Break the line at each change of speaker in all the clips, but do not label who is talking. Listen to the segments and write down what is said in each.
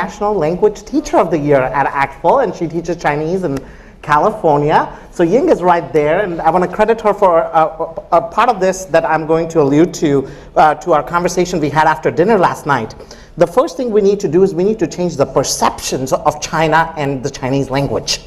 National Language Teacher of the Year at ACTFL, and she teaches Chinese in California. So Ying is right there, and I want to credit her for a part of this that I'm going to allude to our conversation we had after dinner last night. The first thing we need to do is we need to change the perceptions of China and the Chinese language.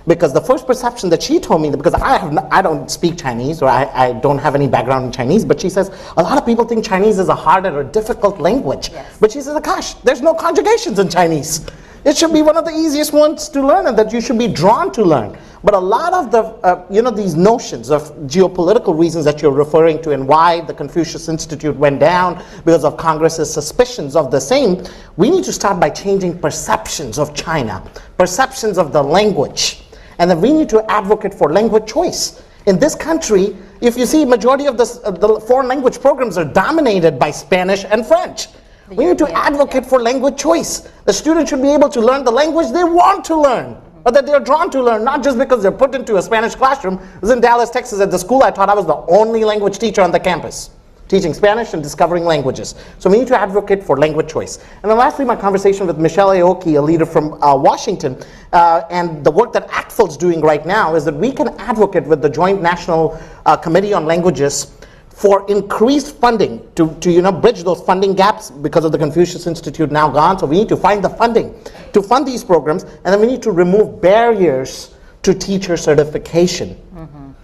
Because the first perception that she told me, because I don't speak Chinese, or I don't have any background in Chinese, but she says a lot of people think Chinese is a hard or difficult language. Yes. But she says, Akash, there's no conjugations in Chinese. It should be one of the easiest ones to learn and that you should be drawn to learn. But a lot of the, these notions of geopolitical reasons that you're referring to and why the Confucius Institute went down because of Congress's suspicions of the same, we need to start by changing perceptions of China, perceptions of the language. And then we need to advocate for language choice. In this country, if you see, majority of the foreign language programs are dominated by Spanish and French. We need to advocate for language choice. The students should be able to learn the language they want to learn, or that they're drawn to learn, not just because they're put into a Spanish classroom. I was in Dallas, Texas, at the school I taught. I was the only language teacher on the campus, teaching Spanish and discovering languages. So we need to advocate for language choice. And then lastly, my conversation with Michelle Aoki, a leader from Washington, and the work that ACTFL is doing right now is that we can advocate with the Joint National Committee on Languages for increased funding to bridge those funding gaps because of the Confucius Institute now gone. So we need to find the funding to fund these programs, and then we need to remove barriers to teacher certification,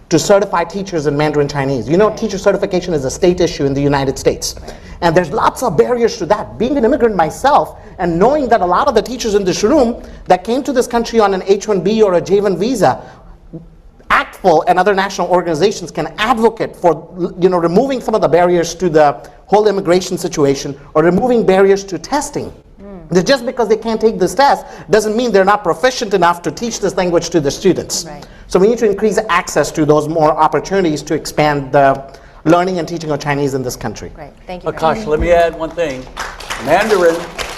to certify teachers in Mandarin Chinese. You know, teacher certification is a state issue in the United States. And there's lots of barriers to that. Being an immigrant myself, and knowing that a lot of the teachers in this room that came to this country on an H-1B or a J-1 visa, ACTFL and other national organizations can advocate for removing some of the barriers to the whole immigration situation, or removing barriers to testing. Just because they can't take this test doesn't mean they're not proficient enough to teach this language to the students. Right. So we need to increase access to those more opportunities to expand the learning and teaching of Chinese in this country.
Great, thank you.
Akash, let me add one thing. Mandarin